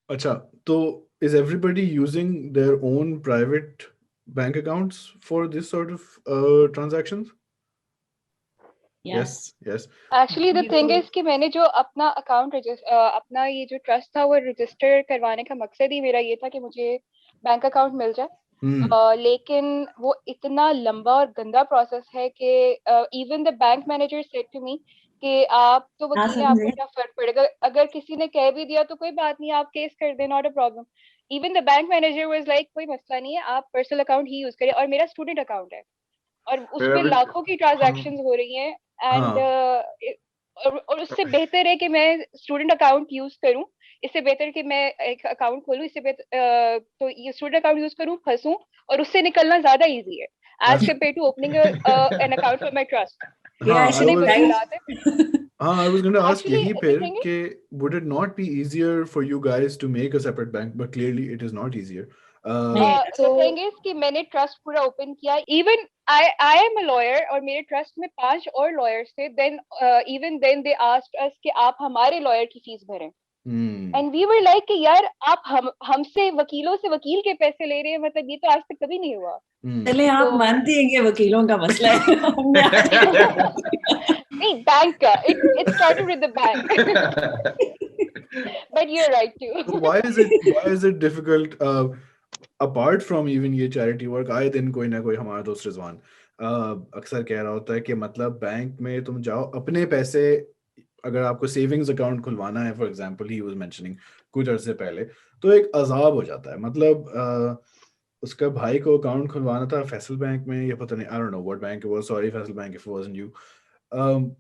अच्छा, तो is everybody using their own private bank accounts for this sort of transactions? Yes, Yes, yes. Actually the ये thing तो is कि मैंने जो अपना अपना ये जो ट्रस्ट था वो रजिस्टर करवाने का मकसद ही मेरा ये था कि मुझे बैंक अकाउंट मिल जाए। Hmm. लेकिन वो इतना लंबा और गंदा प्रोसेस है कि even the bank manager said to me कि आप तो ना वकील हैं, आपको समझे। क्या फर्क पड़ेगा, अगर किसी ने कह भी दिया तो कोई बात नहीं, आप केस कर दें, not a problem. Even the bank manager was like कोई मसला नहीं है, आप पर्सनल अकाउंट ही यूज करिए, और मेरा स्टूडेंट अकाउंट है और उस पे Every- लाखों की हाँ, ट्रांजैक्शंस हो रही हैं। एंड हाँ, और उससे बेहतर है कि मैं स्टूडेंट अकाउंट यूज करूं, इससे बेहतर कि मैं एक अकाउंट खोलूं, इससे बेहतर तो ये स्टूडेंट अकाउंट यूज करूं, फंसूं, और उससे निकलना ज्यादा इजी है as Actually, compare to opening an account for my trust. ये हाँ, I इतने एक्चुअली was, बुरे हालात है। I was going to ask actually यही द फिर थिंग कि would it not be easier for you guys to make a separate bank, but clearly it is not easier. नहीं द तो thing is कि मैंने ट्रस्ट पूरा open किया, even I I am a lawyer, और मेरे trust में 5 और लॉयर्स थे। Then even then they asked us कि आप हमारे लॉयर की फीस भरें। Hmm. And we were like कि यार आप हमसे वकीलों से वकील के पैसे ले रहे हैं, मतलब ये तो आज तक कभी नहीं हुआ। Hmm. चले, आप तो मानती हैं कि वकीलों का मसला है। हमने आज नहीं, बैंक का it started with the bank, but you are right So too. why is it difficult? Apart from even ये charity work, आए दिन कोई ना कोई हमारा दोस्त रिजवान अक्सर कह रहा होता है कि मतलब बैंक में तुम जाओ अपने पैसे, अगर आपको सेविंग्स अकाउंट खुलवाना है, for example he was mentioning कुछ अरसे पहले, तो एक अजाब हो जाता है। मतलब उसका भाई को अकाउंट खुलवाना था फैसल बैंक में, या पता नहीं, I don't know what bank it was, sorry Faisal bank if it wasn't you.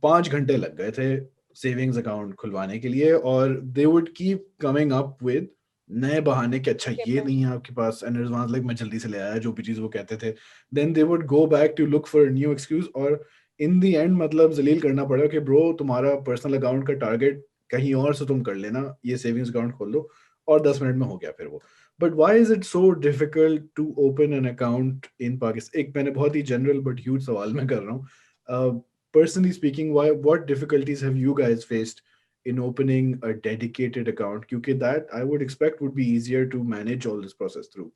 5 घंटे लग गए थे सेविंग्स अकाउंट खुलवाने के लिए, और they would keep coming up with नए बहाने कि अच्छा ये नहीं है आपके पास, एंड रिजवान लाइक मैं जल्दी से ले आया, जो भी चीज़ वो कहते थे। Then they would go back to look for new excuse, और इन द एंड मतलब जलील करना पड़ा कि ब्रो तुम्हारा पर्सनल अकाउंट का टारगेट कहीं और से तुम कर लेना, ये सेविंग्स अकाउंट खोल लो, और 10 मिनट में हो गया फिर वो। But why is it so difficult to open an account in Pakistan? एक मैंने बहुत ही जनरल बट ह्यूज सवाल मैं कर रहा हूँ। Personally speaking, what difficulties have you guys faced in opening a dedicated account? Because that I would expect would be easier to manage all this process through.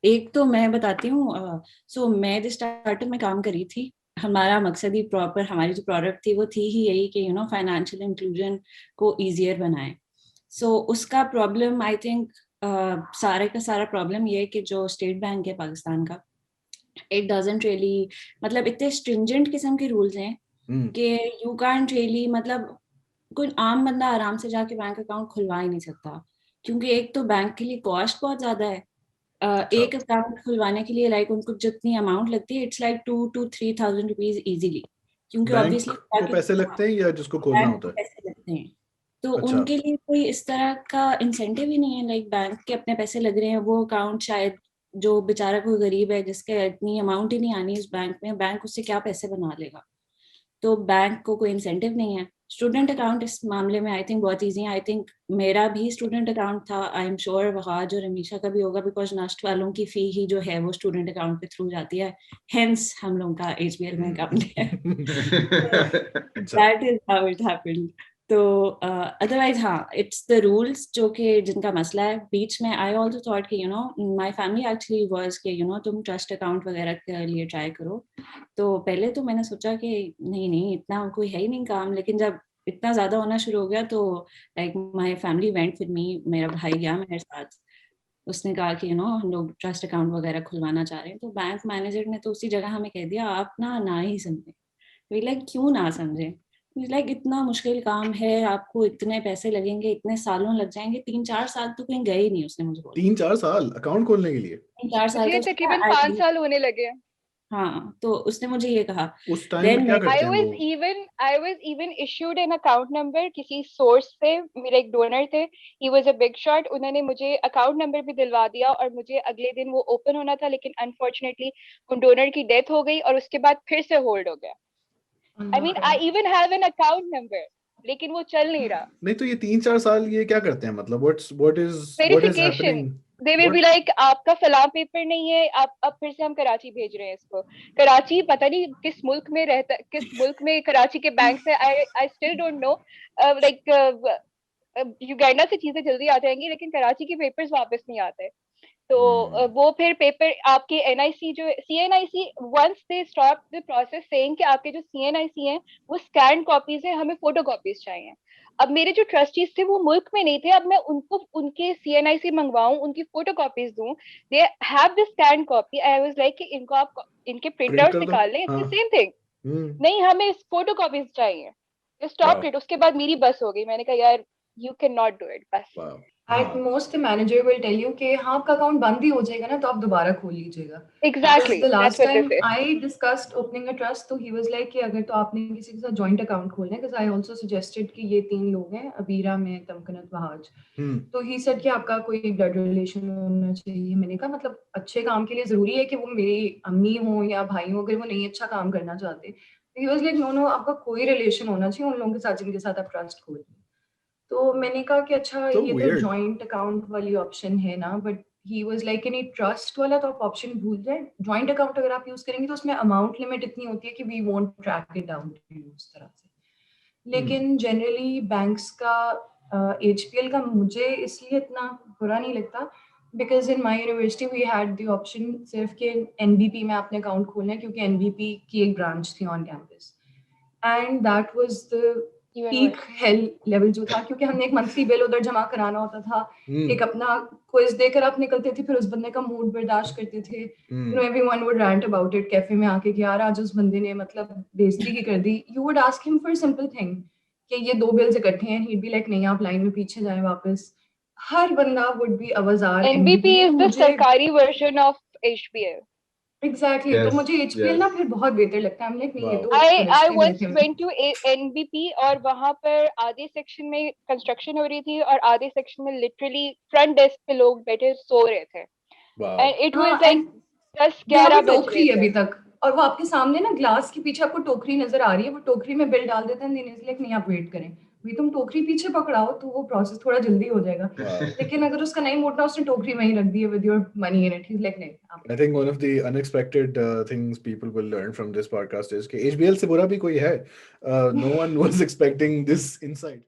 एक तो मैं बताती हूँ। सो मैं जिस स्टार्टअप में काम करी थी, हमारा मकसद ही प्रॉपर, हमारी जो प्रोडक्ट थी वो थी ही यही कि फाइनेंशियल इंक्लूजन को इजियर बनाए। सो उसका प्रॉब्लम आई थिंक सारे का सारा प्रॉब्लम ये है कि जो स्टेट बैंक है पाकिस्तान का, इट डजंट रियली, मतलब इतने स्ट्रिंजेंट किस्म के रूल्स हैं Hmm. कि यू कांट रियली, मतलब कोई आम बंदा आराम से जाके बैंक अकाउंट खुलवा ही नहीं सकता, क्योंकि एक तो बैंक के लिए कॉस्ट बहुत ज्यादा है। अच्छा, एक अकाउंट खुलवाने के लिए लाइक उनको जितनी अमाउंट लगती है, it's like 2 to 3 thousand rupees easily, क्योंकि बैंक ऑब्वियसली को पैसे लगते हैं या जिसको खोलना बैंक को होता है? पैसे लगते हैं। तो अच्छा, उनके लिए कोई इस तरह का इंसेंटिव ही नहीं है, लाइक बैंक के अपने पैसे लग रहे हैं, वो अकाउंट शायद जो बेचारा कोई गरीब है जिसके इतनी अमाउंट ही नहीं आनी इस बैंक में, बैंक उससे क्या पैसे बना लेगा। तो बैंक को कोई इंसेंटिव नहीं है। स्टूडेंट अकाउंट इस मामले में आई थिंक बहुत इजी है। आई थिंक मेरा भी स्टूडेंट अकाउंट था, आई एम श्योर वहाज और रमीशा का भी होगा, बिकॉज नस्ट वालों की फी ही जो है वो स्टूडेंट अकाउंट के थ्रू जाती है, हेंस हम लोगों का एचबीएल में अकाउंट है। अच्छा, that is how it happened. तो अदरवाइज हाँ, इट्स द रूल्स जो कि जिनका मसला है। बीच में आई ऑल्सो थॉट कि माई फैमिली एक्चुअली वाज कि तुम ट्रस्ट अकाउंट वगैरह के लिए ट्राई करो। तो पहले तो मैंने सोचा कि नहीं नहीं, इतना कोई है ही नहीं काम, लेकिन जब इतना ज्यादा होना शुरू हो गया तो like my family went with me, मेरा भाई गया मेरे साथ। उसने कहा कि हम लोग ट्रस्ट अकाउंट वगैरह खुलवाना चाह रहे हैं। तो बैंक मैनेजर ने तो उसी जगह हमें कह दिया, आप ना ना ही समझे। वी लाइक क्यों ना समझे? लाइक इतना मुश्किल काम है, आपको इतने पैसे लगेंगे, इतने सालों लग जाएंगे, 3-4 साल तो कहीं गए ही नहीं, उसने मुझे बोला। 3-4 साल अकाउंट खोलने के लिए? 3-4 साल मुझे का उसने तकरीबन कहा at 5 साल least। होने लगे। हाँ, तो उसने मुझे ये कहा। उस टाइम में देन क्या मैं करते हैं वो? I was even issued an account number किसी सोर्स से, मेरे एक डोनर थे, he was a big shot, उन्होंने मुझे अकाउंट नंबर भी दिलवा दिया, और मुझे अगले दिन वो ओपन होना था, लेकिन अनफॉर्चुनेटली उन डोनर की डेथ हो गई और उसके बाद फिर से होल्ड हो गया। I mean I even have an account number, लेकिन वो चल नहीं रहा। नहीं तो ये 3-4 साल ये क्या करते हैं? मतलब what is verification, happening? They will be What? Like आपका फलां पेपर नहीं है, आप अब फिर से हम कराची भेज रहे हैं इसको। कराची पता नहीं किस मुल्क में रहता, किस मुल्क में कराची के बैंक से, I I still don't know. Like Uganda से चीजें जल्दी आ जाएंगी लेकिन कराची के पेपर्स वापस नहीं आते। तो वो फिर पेपर आपके एनआईसी जो CNIC once they stop the process saying कि आपके जो सीएनआईसी हैं वो स्कैन कॉपीज है, हमें फोटो कॉपीज चाहिए। अब मेरे जो ट्रस्टीज थे वो मुल्क में नहीं थे, अब मैं उनको उनके सीएनआईसी मंगवाऊं, उनकी फोटो कॉपीज दूं, they have the scan copy. I was like कि इनको आप इनके प्रिंट प्रिंटआउट कर दो। निकाल लें, इट्स द सेम थिंग। नहीं, हमें फोटो कॉपीज चाहिए। Stop it. उसके बाद मेरी बस हो गई, मैंने कहा यार you can not do it, बस। At most, the manager will tell you कि हाँ आपका अकाउंट बंद ही हो जाएगा ना तो आप दोबारा खोल लीजिएगा। Exactly, The last that's what they time say. I discussed opening a trust, तो he was like कि अगर तो आपने किसी के साथ joint account खोलना है, because I also suggested कि ये 3 लोग हैं, अबीरा में तमकनत वहाज। तो he said कि आपका कोई blood relation होना चाहिए। मैंने कहा मतलब अच्छे काम के लिए जरूरी है कि वो मेरी अम्मी हो या भाई हो, अगर वो नहीं अच्छा काम करना चाहते। He was like no आपका कोई relation होना चाहिए उन लोगों के साथ जिनके साथ आप trust खोल। तो मैंने कहा कि अच्छा So ये तो weird. जॉइंट अकाउंट वाली ऑप्शन है ना, बट ही वाज लाइक नहीं ट्रस्ट वाला तो आप ऑप्शन भूल जाए। जॉइंट अकाउंट अगर आप यूज करेंगे तो उसमें अमाउंट लिमिट इतनी होती है कि we won't track it down to you उस तरह से। लेकिन जनरली बैंक्स का एचपीएल का मुझे इसलिए इतना बुरा नहीं लगता because in my university we had the option सिर्फ कि एनबीपी में आपने अकाउंट खोलना है क्योंकि एनबीपी की एक ब्रांच थी on campus and that was the peak hello level जो था, क्योंकि हमने एक मंथली बिल उधर जमा कराना होता था, एक अपना क्विज देकर आप निकलते थे, फिर उस बंदे का मूड बर्दाश्त करते थे। You know everyone would rant about it cafe में आके कि यार आज उस बंदे ने मतलब बेइज्जती की कर दी। You would ask him for simple thing कि ये 2 बिल्स इकट्ठे हैं, ही वुड बी लाइक नहीं आप लाइन में पीछे जाएं वापस। हर बंदा वुड बी अवजार। एनबीपी इज द सरकारी वर्जन ऑफ एचपीएल। एग्जैक्टली तो मुझे एचपीएल ना फिर बहुत बेहतर लगता है। लाइक नहीं ये तो I once went to NBP और वहां पर आधे सेक्शन में कंस्ट्रक्शन हो रही थी और आधे सेक्शन में लिटरली फ्रंट डेस्क पे लोग बैठे सो रहे थे। एंड इट वाज लाइक 10-11 बज टोकरी रहे थे अभी तक, और वो आपके सामने ना ग्लास के पीछे आपको टोकरी नजर आ रही है, वो टोकरी में बिल डाल देते हैं देने से नहीं आप वेट करें भाई, तुम टोकरी पीछे पकड़ाओ तो वो प्रोसेस थोड़ा जल्दी हो जाएगा। लेकिन अगर उसका नहीं मोड़ना, उसने टोकरी वहीं रख दी है with your money in it, he is like नहीं। I think one of the unexpected things people will learn from this podcast is कि HBL से बुरा भी कोई है. No one was expecting this insight.